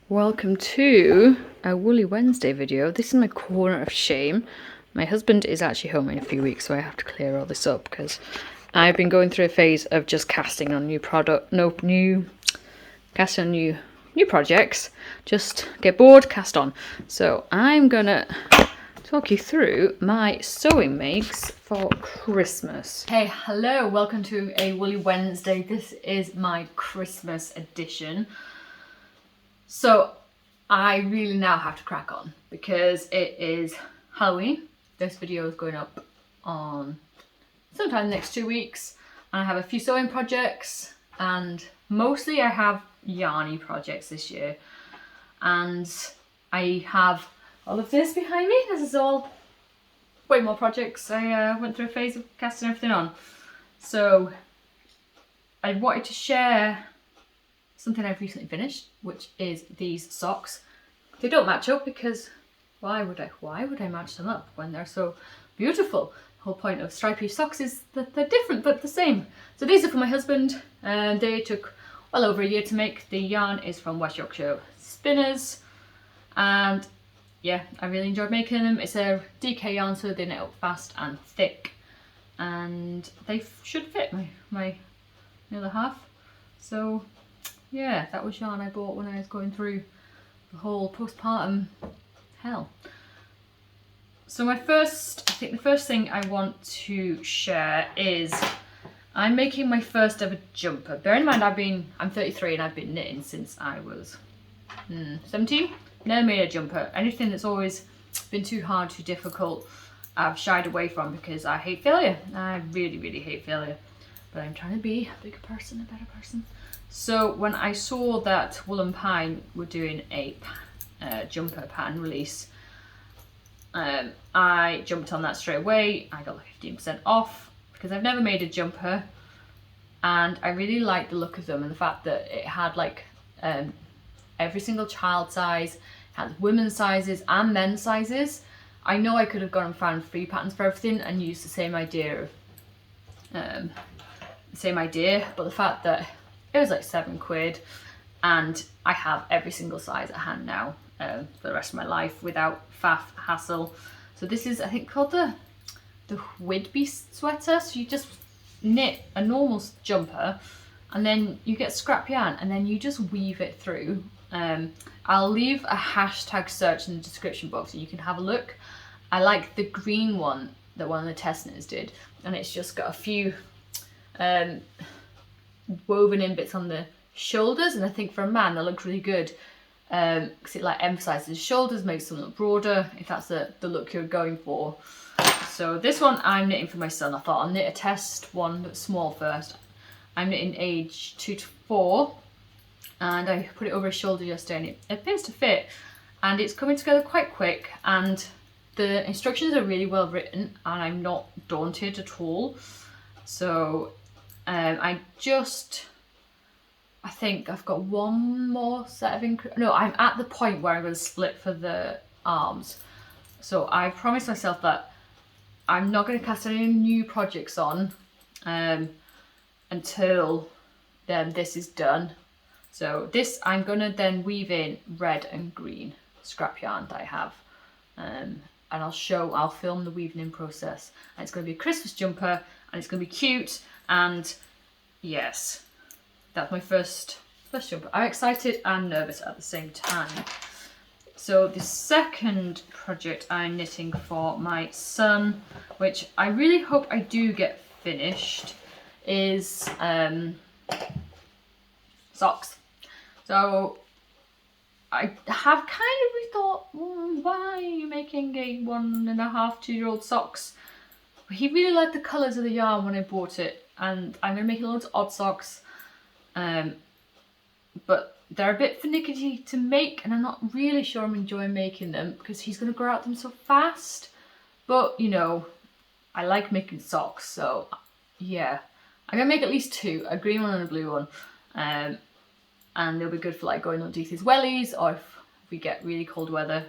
Welcome to a Woolly Wednesday video. This is my corner of shame. My husband is actually home in a few weeks, so I have to clear all this up because I've been going through a phase of just casting on new projects. Just get bored, cast on. So I'm gonna talk you through my sewing makes for Christmas. Hey, hello, welcome to a Woolly Wednesday. This is my Christmas edition. So I really now have to crack on because it is Halloween. This video is going up on sometime in the next 2 weeks. And I have a few sewing projects and mostly I have yarny projects this year. And I have all of this behind me. This is all way more projects. I went through a phase of casting everything on. So I wanted to share something I've recently finished, which is these socks. They don't match up because why would I match them up when they're so beautiful? The whole point of stripy socks is that they're different but the same. So these are for my husband and they took well over a year to make. The yarn is from West Yorkshire Spinners and yeah, I really enjoyed making them. It's a DK yarn, so they knit up fast and thick and they should fit my other half. So yeah, that was yarn I bought when I was going through the whole postpartum hell. So I think the first thing I want to share is I'm making my first ever jumper. Bear in mind I'm 33 and I've been knitting since I was 17. Never made a jumper. Anything that's always been too hard, too difficult, I've shied away from because I hate failure. I really, really hate failure. But I'm trying to be a bigger person, a better person. So when I saw that Wool and Pine were doing a jumper pattern release, I jumped on that straight away. I got like 15% off because I've never made a jumper and I really liked the look of them and the fact that it had like every single child size, it had women's sizes and men's sizes. I know I could have gone and found free patterns for everything and used the same idea, but the fact that it was like £7 and I have every single size at hand now for the rest of my life without faff hassle. So this is, I think, called the Whidbey sweater. So you just knit a normal jumper and then you get scrap yarn and then you just weave it through. I'll leave a hashtag search in the description box so you can have a look. I like the green one that one of the test knitters did, and it's just got a few woven in bits on the shoulders, and I think for a man that looks really good because it like emphasizes the shoulders, makes them look broader if that's the look you're going for. So this one I'm knitting for my son. I thought I'll knit a test one that's small first. I'm knitting age 2 to 4 and I put it over his shoulder yesterday and it appears to fit and it's coming together quite quick and the instructions are really well written and I'm not daunted at all. So I think I've got one more set of I'm at the point where I'm going to split for the arms. So I promised myself that I'm not going to cast any new projects on until then this is done. So this I'm going to then weave in red and green scrap yarn that I have. And I'll film the weaving in process. And it's going to be a Christmas jumper and it's going to be cute. And yes, that's my first jumper. I'm excited and nervous at the same time. So the second project I'm knitting for my son, which I really hope I do get finished, is socks. So I have kind of rethought, why are you making a 1.5, 2-year-old socks? He really liked the colours of the yarn when I bought it. And I'm going to make loads of odd socks, but they're a bit finicky to make and I'm not really sure I'm enjoying making them because he's going to grow out them so fast. But you know, I like making socks, so yeah, I'm going to make at least 2, a green one and a blue one, and they'll be good for like going underneath his wellies or if we get really cold weather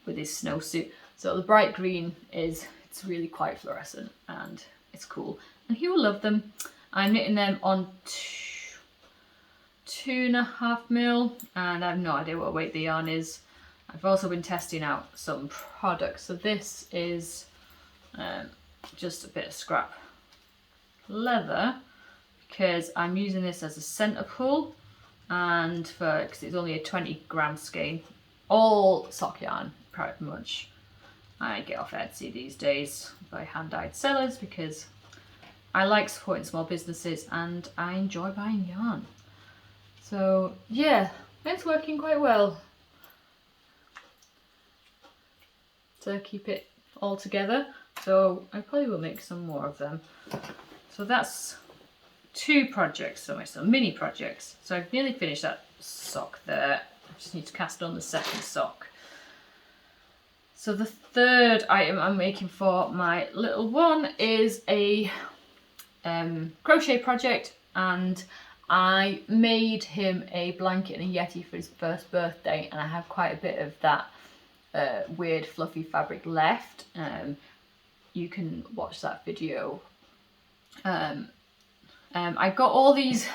with his snowsuit. So the bright green it's really quite fluorescent and it's cool and he will love them. I'm knitting them on 2.5 mil, and I have no idea what weight the yarn is. I've also been testing out some products. So this is just a bit of scrap leather because I'm using this as a centre pull, and because it's only a 20 gram skein. All sock yarn pretty much I get off Etsy these days by hand-dyed sellers because I like supporting small businesses and I enjoy buying yarn. So yeah, it's working quite well to keep it all together. So I probably will make some more of them. So that's 2 projects, so mini projects. So I've nearly finished that sock there. I just need to cast on the second sock. So the third item I'm making for my little one is a crochet project, and I made him a blanket and a yeti for his first birthday, and I have quite a bit of that weird fluffy fabric left. You can watch that video. I got all these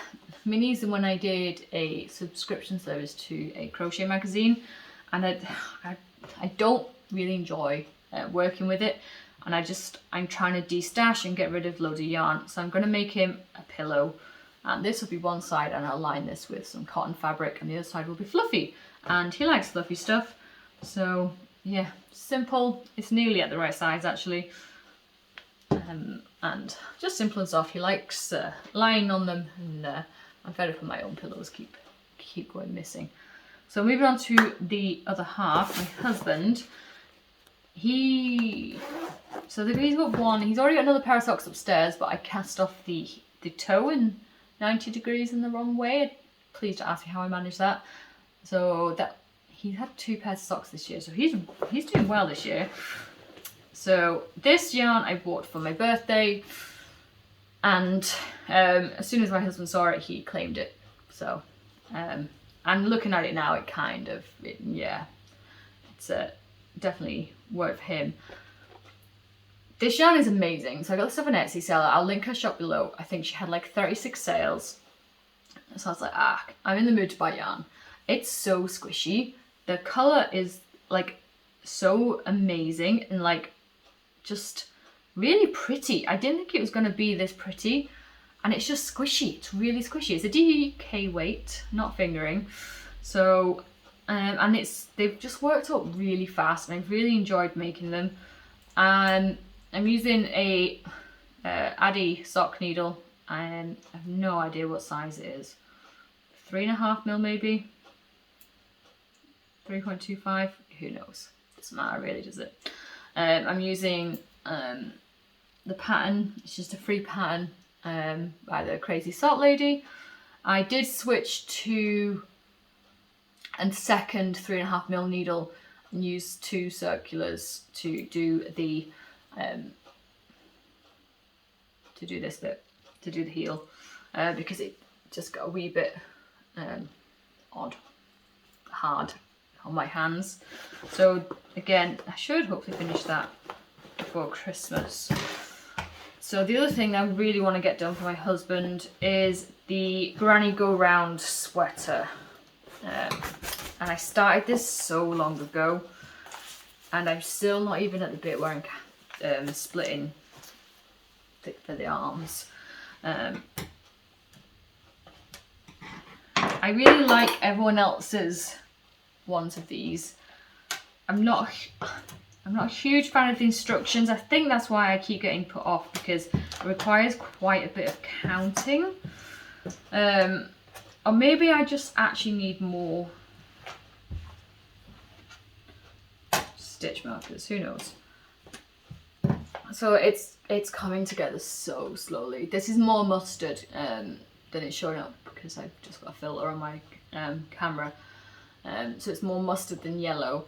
minis when I did a subscription service to a crochet magazine, and I don't really enjoy working with it, and I'm trying to de-stash and get rid of loads of yarn. So I'm going to make him a pillow, and this will be one side, and I'll line this with some cotton fabric, and the other side will be fluffy, and he likes fluffy stuff. So yeah, simple. It's nearly at the right size actually, and just simple and soft. He likes lying on them, and I'm fed up with my own pillows keep going missing. So moving on to the other half, my husband. He's got one. He's already got another pair of socks upstairs, but I cast off the toe in 90 degrees in the wrong way. Please don't ask me how I managed that. So that he had 2 pairs of socks this year, so he's doing well this year. So this yarn I bought for my birthday, and as soon as my husband saw it, he claimed it. So and looking at it now, it's definitely worth him. This yarn is amazing. So I got this off an Etsy seller. I'll link her shop below. I think she had like 36 sales. So I was like, I'm in the mood to buy yarn. It's so squishy. The colour is like so amazing and like just really pretty. I didn't think it was going to be this pretty, and it's just squishy. It's really squishy. It's a DK weight, not fingering. So and they've just worked up really fast, and I've really enjoyed making them. I'm using a Addy sock needle, and I have no idea what size it is. 3.5 mil maybe, 3.25, who knows? Doesn't matter really, does it? I'm using the pattern. It's just a free pattern by the Crazy Sock Lady. I did switch to a second 3.5 mil needle and use 2 circulars to do the this bit, to do the heel, because it just got a wee bit hard on my hands. So again, I should hopefully finish that before Christmas. So the other thing I really want to get done for my husband is the Granny Go Round sweater. And I started this so long ago, and I'm still not even at the bit where I'm splitting for the arms. I really like everyone else's ones of these. I'm not a huge fan of the instructions. I think that's why I keep getting put off, because it requires quite a bit of counting. Or maybe I just actually need more stitch markers, who knows. So it's coming together so slowly. This is more mustard than it's showing up because I've just got a filter on my camera. So it's more mustard than yellow.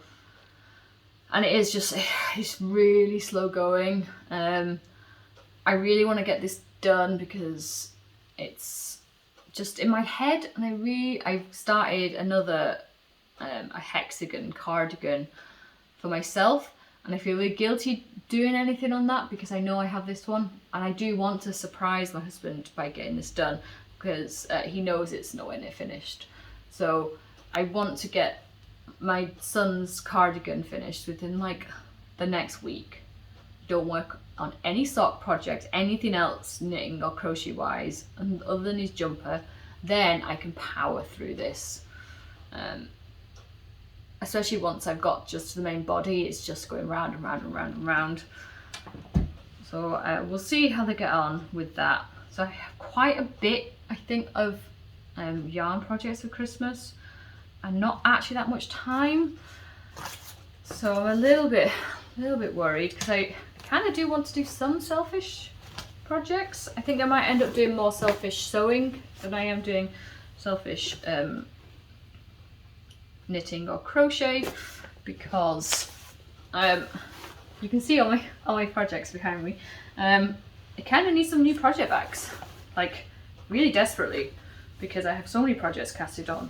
And it is just, it's really slow going. I really want to get this done because it's just in my head, and I've started another a hexagon cardigan for myself, and I feel really guilty doing anything on that because I know I have this one, and I do want to surprise my husband by getting this done. because he knows it's nowhere near finished. So I want to get my son's cardigan finished within like the next week. Don't work on any sock project, anything else knitting or crochet wise, and other than his jumper. Then I can power through this. Especially once I've got just the main body, it's just going round and round and round and round. So we'll see how they get on with that. So I have quite a bit, I think, of yarn projects for Christmas, and not actually that much time. So I'm a little bit worried, because I kind of do want to do some selfish projects. I think I might end up doing more selfish sewing than I am doing selfish knitting or crochet, because you can see all my projects behind me. I kind of need some new project bags, like really desperately, because I have so many projects casted on.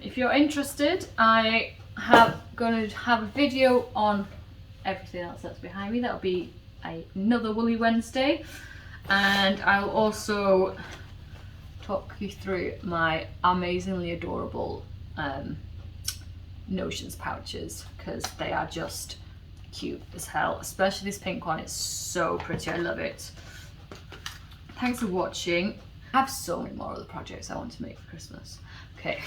If you're interested, I have going to have a video on everything else that's behind me. That'll be another Woolly Wednesday, and I'll also talk you through my amazingly adorable notions pouches, because they are just cute as hell. Especially this pink one, it's so pretty. I love it. Thanks for watching. I have so many more other projects I want to make for Christmas. Okay,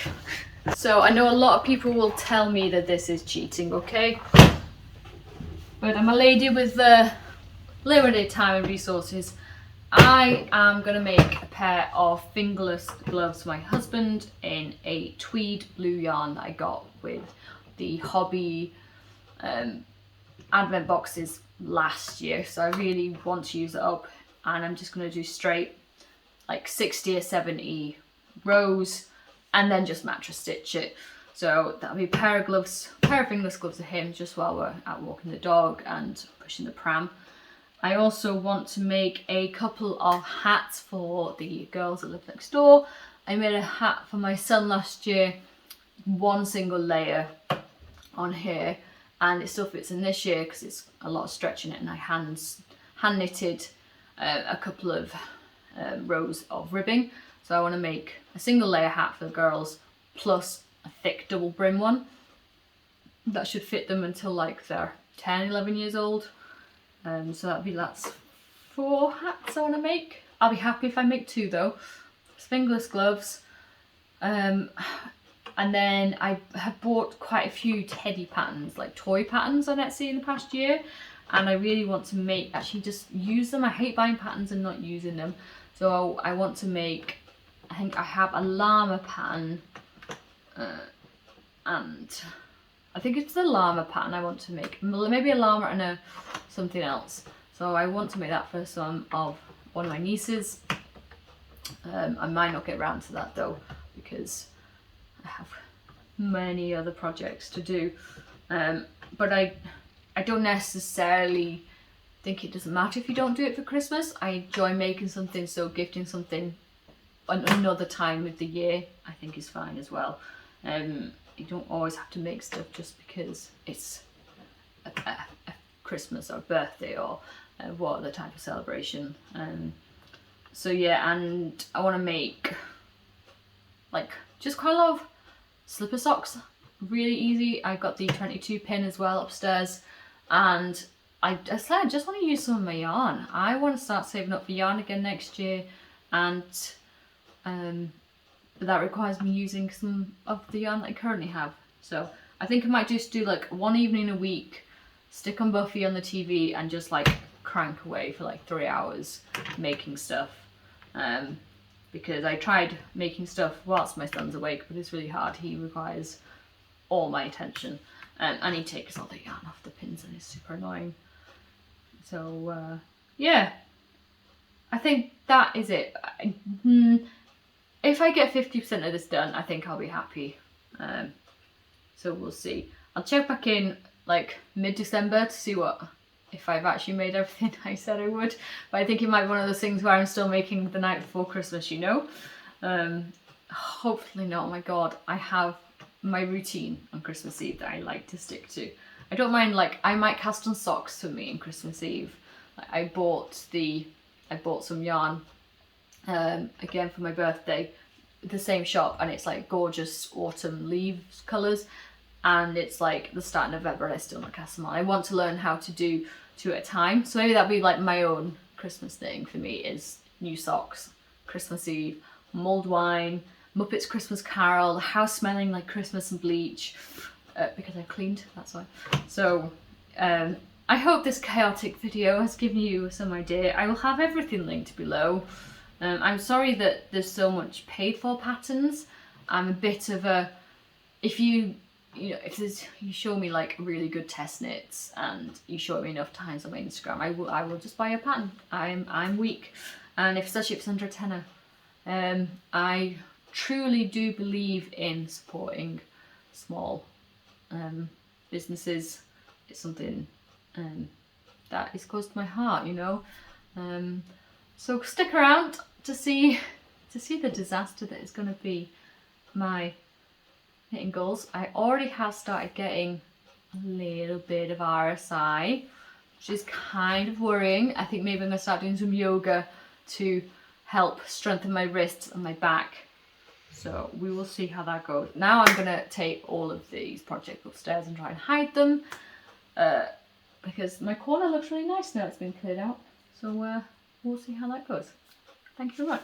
so I know a lot of people will tell me that this is cheating, okay? But I'm a lady with limited time and resources. I am going to make a pair of fingerless gloves for my husband in a tweed blue yarn that I got with the hobby advent boxes last year. So I really want to use it up, and I'm just going to do straight like 60 or 70 rows and then just mattress stitch it. So that'll be a pair of gloves, pair of fingerless gloves for him, just while we're out walking the dog and pushing the pram. I also want to make a couple of hats for the girls that live next door. I made a hat for my son last year, one single layer on here, and it still fits in this year because it's a lot of stretch in it, and I hand knitted a couple of rows of ribbing. So I want to make a single layer hat for the girls plus a thick double brim one. That should fit them until like they're 10, 11 years old. So that's 4 hats I want to make. I'll be happy if I make 2 though. It's fingerless gloves. And then I have bought quite a few teddy patterns, like toy patterns on Etsy in the past year. And I really want to actually just use them. I hate buying patterns and not using them. So I want to make, I think I have a llama pattern. And I think it's the llama pattern I want to make. Maybe a llama and something else. So I want to make that for some of one of my nieces. I might not get around to that though, because I have many other projects to do. But I don't necessarily think it doesn't matter if you don't do it for Christmas. I enjoy making something, so gifting something another time of the year I think is fine as well. You don't always have to make stuff just because it's a Christmas or birthday or what other type of celebration. So yeah, and I want to make like just quite a lot of slipper socks. Really easy. I got the 22 pin as well upstairs, and I just want to use some of my yarn. I want to start saving up for yarn again next year, and but that requires me using some of the yarn that I currently have. So I think I might just do like one evening a week, stick on Buffy on the TV and just like crank away for like 3 hours making stuff. Because I tried making stuff whilst my son's awake, but it's really hard. He requires all my attention, and he takes all the yarn off the pins and it's super annoying. So yeah, I think that is it. If I get 50% of this done, I think I'll be happy. So we'll see. I'll check back in like mid-December to see if I've actually made everything I said I would. But I think it might be one of those things where I'm still making the night before Christmas, you know. Hopefully not. Oh my god, I have my routine on Christmas Eve that I like to stick to. I don't mind, like, I might cast on socks for me on Christmas Eve. Like, I bought some yarn again for my birthday, the same shop, and it's like gorgeous autumn leaves colours, and it's like the start of November and I still not cast them on. I want to learn how to do 2 at a time, so maybe that'd be like my own Christmas thing for me, is new socks, Christmas Eve, mulled wine, Muppets Christmas Carol, the house smelling like Christmas and bleach, because I cleaned, that's why. So I hope this chaotic video has given you some idea. I will have everything linked below. I'm sorry that there's so much paid for patterns. I'm a bit of a, if you show me like really good test knits and you show it me enough times on my Instagram, I will just buy a pattern. I'm weak, and especially if it's under a tenner. I truly do believe in supporting small businesses. It's something that is close to my heart, you know. So stick around to see the disaster that is going to be my knitting goals. I already have started getting a little bit of RSI, which is kind of worrying. I think maybe I'm going to start doing some yoga to help strengthen my wrists and my back. So we will see how that goes. Now I'm going to take all of these projects upstairs and try and hide them, because my corner looks really nice now it's been cleared out. So we'll see how that goes. Thank you very much.